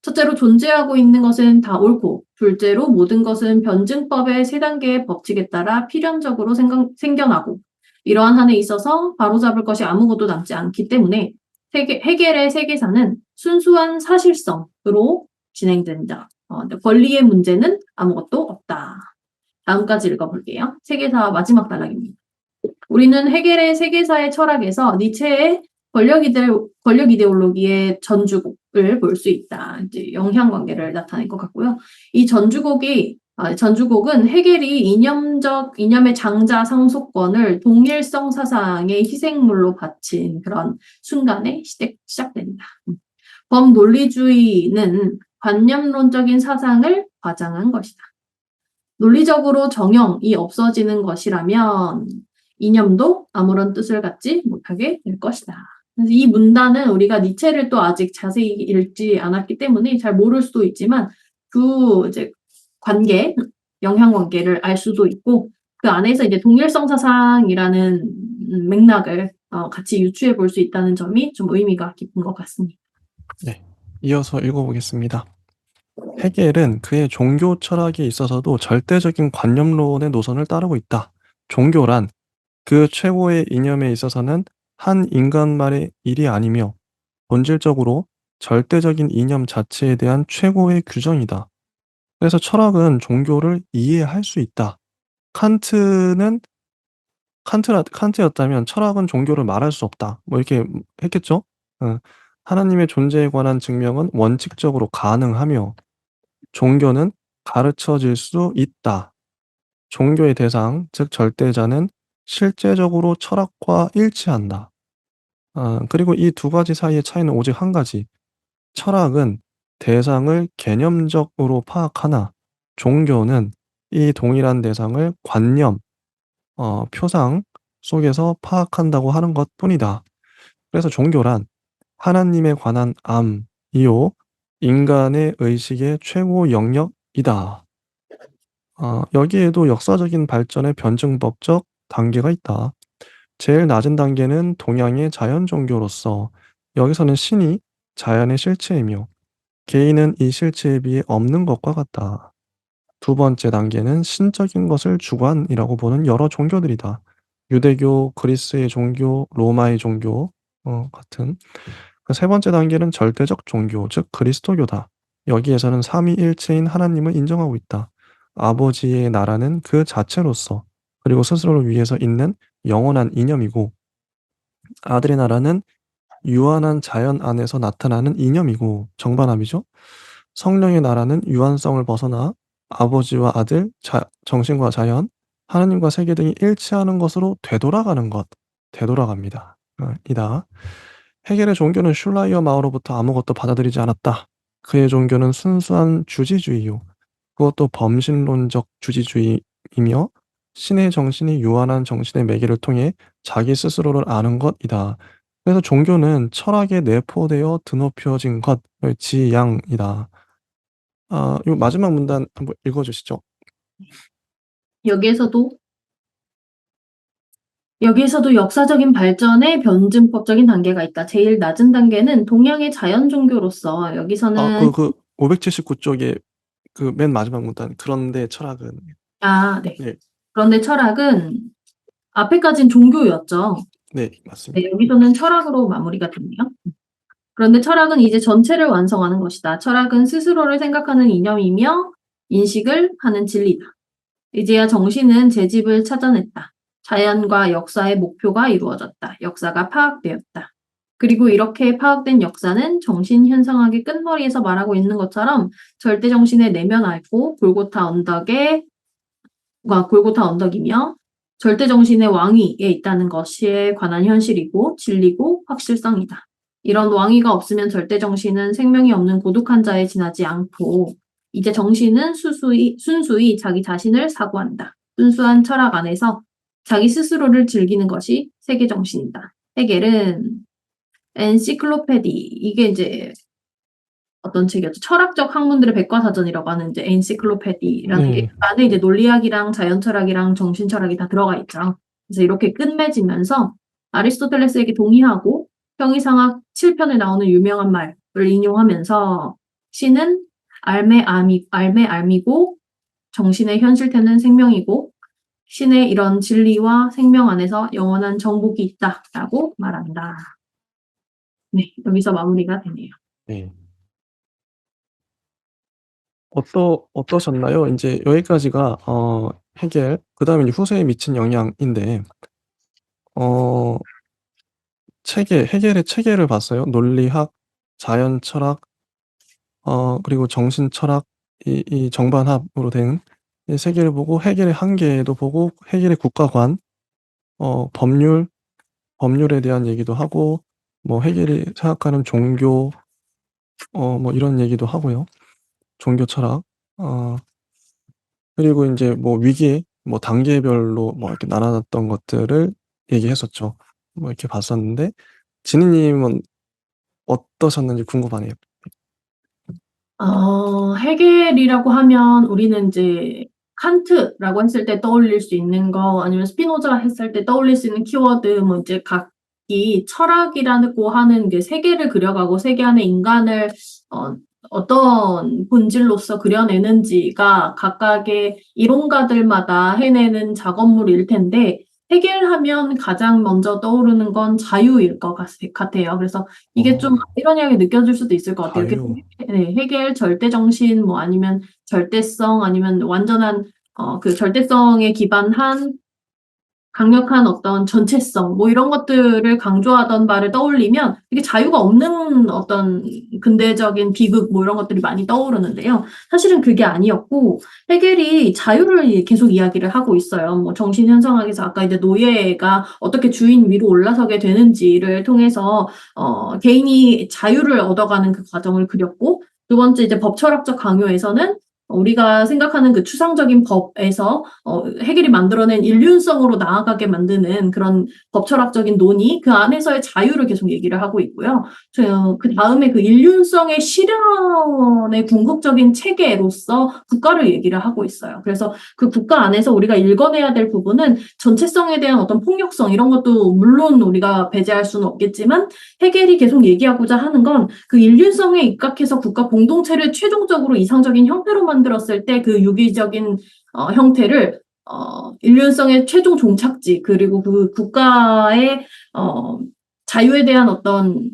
[SPEAKER 1] 첫째로 존재하고 있는 것은 다 옳고 둘째로 모든 것은 변증법의 세 단계의 법칙에 따라 필연적으로 생겨나고 이러한 한에 있어서 바로잡을 것이 아무것도 남지 않기 때문에 헤겔의 세계사는 순수한 사실성으로 진행된다. 권리의 문제는 아무것도 없다. 다음까지 읽어볼게요. 세계사 마지막 단락입니다. 우리는 헤겔의 세계사의 철학에서 니체의 권력 이데올로기의 전주곡을 볼 수 있다. 이제 영향관계를 나타낼 것 같고요. 이 전주곡은 헤겔이 이념의 장자 상속권을 동일성 사상의 희생물로 바친 그런 순간에 시작된다. 범논리주의는 관념론적인 사상을 과장한 것이다. 논리적으로 정형이 없어지는 것이라면 이념도 아무런 뜻을 갖지 못하게 될 것이다. 그래서 이 문단은 우리가 니체를 또 아직 자세히 읽지 않았기 때문에 잘 모를 수도 있지만 그 이제 영향관계를 알 수도 있고 그 안에서 이제 동일성 사상이라는 맥락을 같이 유추해 볼 수 있다는 점이 좀 의미가 깊은 것 같습니다.
[SPEAKER 2] 네. 이어서 읽어보겠습니다. 헤겔은 그의 종교 철학에 있어서도 절대적인 관념론의 노선을 따르고 있다. 종교란 그 최고의 이념에 있어서는 한 인간만의 일이 아니며 본질적으로 절대적인 이념 자체에 대한 최고의 규정이다. 그래서 철학은 종교를 이해할 수 있다. 칸트였다면 철학은 종교를 말할 수 없다. 뭐 이렇게 했겠죠? 하나님의 존재에 관한 증명은 원칙적으로 가능하며 종교는 가르쳐질 수 있다. 종교의 대상, 즉 절대자는 실제적으로 철학과 일치한다. 그리고 이 두 가지 사이의 차이는 오직 한 가지. 철학은 대상을 개념적으로 파악하나 종교는 이 동일한 대상을 관념, 표상 속에서 파악한다고 하는 것뿐이다. 그래서 종교란 하나님에 관한 암이요 인간의 의식의 최고 영역이다. 여기에도 역사적인 발전의 변증법적 단계가 있다. 제일 낮은 단계는 동양의 자연 종교로서 여기서는 신이 자연의 실체이며 개인은 이 실체에 비해 없는 것과 같다. 두 번째 단계는 신적인 것을 주관이라고 보는 여러 종교들이다. 유대교, 그리스의 종교, 로마의 종교 같은. 그 세 번째 단계는 절대적 종교, 즉 그리스도교다. 여기에서는 삼위일체인 하나님을 인정하고 있다. 아버지의 나라는 그 자체로서 그리고 스스로를 위해서 있는 영원한 이념이고 아들의 나라는 유한한 자연 안에서 나타나는 이념이고 정반합이죠. 성령의 나라는 유한성을 벗어나 아버지와 아들, 정신과 자연, 하나님과 세계 등이 일치하는 것으로 되돌아가는 것, 되돌아갑니다. 이다. 헤겔의 종교는 슐라이어 마오로부터 아무것도 받아들이지 않았다. 그의 종교는 순수한 주지주의요. 그것도 범신론적 주지주의이며 신의 정신이 유한한 정신의 매개를 통해 자기 스스로를 아는 것이다. 그래서 종교는 철학에 내포되어 드높여진 것, 지양이다. 요 마지막 문단 한번 읽어주시죠.
[SPEAKER 1] 여기에서도 역사적인 발전의 변증법적인 단계가 있다. 제일 낮은 단계는 동양의 자연 종교로서 여기서는
[SPEAKER 2] 579쪽에 그 맨 마지막 문단. 그런데 철학은.
[SPEAKER 1] 네.
[SPEAKER 2] 네,
[SPEAKER 1] 그런데 철학은 앞에까진 종교였죠.
[SPEAKER 2] 네, 맞습니다.
[SPEAKER 1] 네, 여기서는 철학으로 마무리가 됐네요. 그런데 철학은 이제 전체를 완성하는 것이다. 철학은 스스로를 생각하는 이념이며 인식을 하는 진리다. 이제야 정신은 제 집을 찾아냈다. 자연과 역사의 목표가 이루어졌다. 역사가 파악되었다. 그리고 이렇게 파악된 역사는 정신 현상학의 끝머리에서 말하고 있는 것처럼 절대 정신의 내면 알고 골고타 언덕이며 절대 정신의 왕위에 있다는 것에 관한 현실이고 진리고 확실성이다. 이런 왕위가 없으면 절대 정신은 생명이 없는 고독한 자에 지나지 않고 이제 정신은 순수히 자기 자신을 사고한다. 순수한 철학 안에서 자기 스스로를 즐기는 것이 세계 정신이다. 헤겔은 엔시클로페디 이게 이제 어떤 책이었죠? 철학적 학문들의 백과사전이라고 하는 이제 엔시클로페디라는 게
[SPEAKER 2] 네,
[SPEAKER 1] 안에 이제 논리학이랑 자연철학이랑 정신철학이 다 들어가 있죠. 그래서 이렇게 끝맺으면서 아리스토텔레스에게 동의하고 형이상학 7편에 나오는 유명한 말을 인용하면서 신은 알매 알미고 정신의 현실태는 생명이고 신의 이런 진리와 생명 안에서 영원한 정복이 있다라고 말한다. 네, 여기서 마무리가 되네요.
[SPEAKER 2] 네. 어떠셨나요? 이제 여기까지가 헤겔, 그다음에 이제 후세에 미친 영향인데 어 헤겔의 체계를 봤어요. 논리학, 자연 철학, 그리고 정신 철학 이 정반합으로 된 이 세계를 보고 헤겔의 한계도 보고 헤겔의 국가관, 법률에 대한 얘기도 하고 뭐 헤겔이 생각하는 종교 뭐 이런 얘기도 하고요. 종교 철학. 그리고 인제 뭐 위기 뭐 단계별로 뭐 이렇게 나눠놨던 것들을 얘기했었죠. 뭐 이렇게 봤었는데 지니 님은 어떠셨는지 궁금하네요.
[SPEAKER 1] 헤겔이라고 하면 우리는 이제 칸트라고 했을 때 떠올릴 수 있는 거 아니면 스피노자 했을 때 떠올릴 수 있는 키워드 뭐 이제 각기 철학이라고 하는 게 세계를 그려가고 세계 안에 인간을 어떤 본질로서 그려내는지가 각각의 이론가들마다 해내는 작업물일 텐데 헤겔하면 가장 먼저 떠오르는 건 자유일 것 같아요. 그래서 이게 좀 아이러니하게 느껴질 수도 있을 것 같아요.
[SPEAKER 2] 자유.
[SPEAKER 1] 네, 헤겔 절대 정신 뭐 아니면 절대성 아니면 완전한 그 절대성에 기반한 강력한 어떤 전체성, 뭐 이런 것들을 강조하던 바를 떠올리면 이게 자유가 없는 어떤 근대적인 비극 뭐 이런 것들이 많이 떠오르는데요. 사실은 그게 아니었고 헤겔이 자유를 계속 이야기를 하고 있어요. 뭐 정신현상학에서 아까 이제 노예가 어떻게 주인 위로 올라서게 되는지를 통해서 개인이 자유를 얻어가는 그 과정을 그렸고 두 번째 이제 법철학적 강요에서는 우리가 생각하는 그 추상적인 법에서 헤겔이 만들어낸 인륜성으로 나아가게 만드는 그런 법철학적인 논의, 그 안에서의 자유를 계속 얘기를 하고 있고요. 그 다음에 그 인륜성의 실현의 궁극적인 체계로서 국가를 얘기를 하고 있어요. 그래서 그 국가 안에서 우리가 읽어내야 될 부분은 전체성에 대한 어떤 폭력성 이런 것도 물론 우리가 배제할 수는 없겠지만 헤겔이 계속 얘기하고자 하는 건 그 인륜성에 입각해서 국가 공동체를 최종적으로 이상적인 형태로 만들었을 때 그 유기적인 형태를 인륜성의 최종 종착지 그리고 그 국가의 자유에 대한 어떤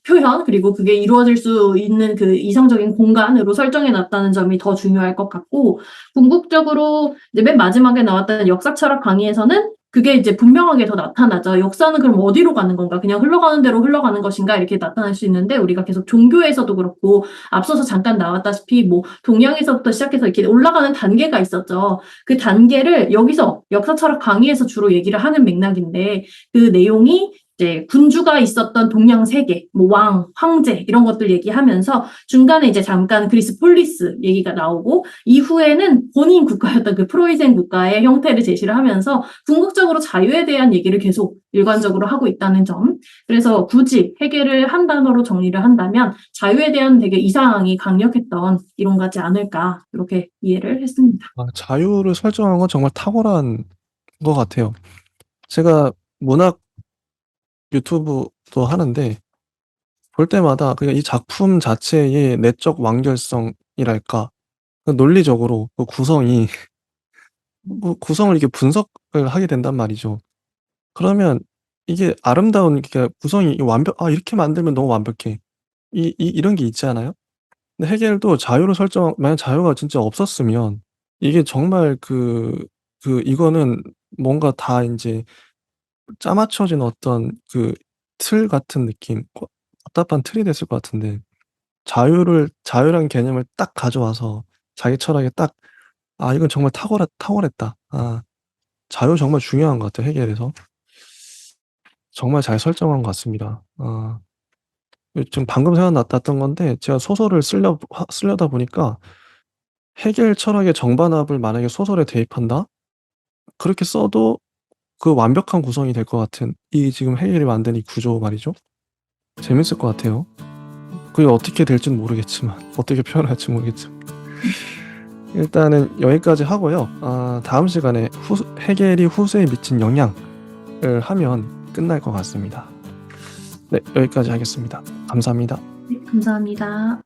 [SPEAKER 1] 표현 그리고 그게 이루어질 수 있는 그 이상적인 공간으로 설정해 놨다는 점이 더 중요할 것 같고 궁극적으로 이제 맨 마지막에 나왔던 역사 철학 강의에서는 그게 이제 분명하게 더 나타나죠. 역사는 그럼 어디로 가는 건가? 그냥 흘러가는 대로 흘러가는 것인가? 이렇게 나타날 수 있는데 우리가 계속 종교에서도 그렇고 앞서서 잠깐 나왔다시피 뭐 동양에서부터 시작해서 이렇게 올라가는 단계가 있었죠. 그 단계를 여기서 역사 철학 강의에서 주로 얘기를 하는 맥락인데 그 내용이 이제 군주가 있었던 동양 세계, 뭐 왕, 황제 이런 것들 얘기하면서 중간에 이제 잠깐 그리스 폴리스 얘기가 나오고 이후에는 본인 국가였던 그 프로이센 국가의 형태를 제시를 하면서 궁극적으로 자유에 대한 얘기를 계속 일관적으로 하고 있다는 점. 그래서 굳이 헤겔을 한 단어로 정리를 한다면 자유에 대한 되게 이상이 강력했던 이론가지 않을까 이렇게 이해를 했습니다.
[SPEAKER 2] 자유를 설정한 건 정말 탁월한 것 같아요. 제가 문학 유튜브도 하는데 볼 때마다 그냥 이 작품 자체의 내적 완결성이랄까 그 논리적으로 그 구성이 뭐 구성을 이렇게 분석을 하게 된단 말이죠. 그러면 이게 아름다운 이렇게 구성이 완벽 '아 이렇게 만들면 너무 완벽해.' 이런 게 있지 않아요? 근데 해겔도 자유를 설정 만약 자유가 진짜 없었으면 이게 정말 이거는 뭔가 다 인제 짜 맞춰진 어떤 그 틀 같은 느낌 답답한 틀이 됐을 것 같은데 자유란 개념을 딱 가져와서 자기 철학에 딱 '아 이건 정말 탁월했다. 아 자유 정말 중요한 것 같아요 해결에서.' 정말 잘 설정한 것 같습니다. 지금 방금 생각났던 건데 제가 소설을 쓰려다 보니까 해결 철학의 정반합을 만약에 소설에 대입한다? 그렇게 써도 그 완벽한 구성이 될 것 같은 이 지금 해결이 만든 이 구조 말이죠. 재밌을 것 같아요. 그게 어떻게 될지는 모르겠지만 어떻게 표현할지 모르겠지만 일단은 여기까지 하고요. 다음 시간에 해겔이 후세에 미친 영향을 하면 끝날 것 같습니다. 네, 여기까지 하겠습니다. 감사합니다.
[SPEAKER 1] 네, 감사합니다.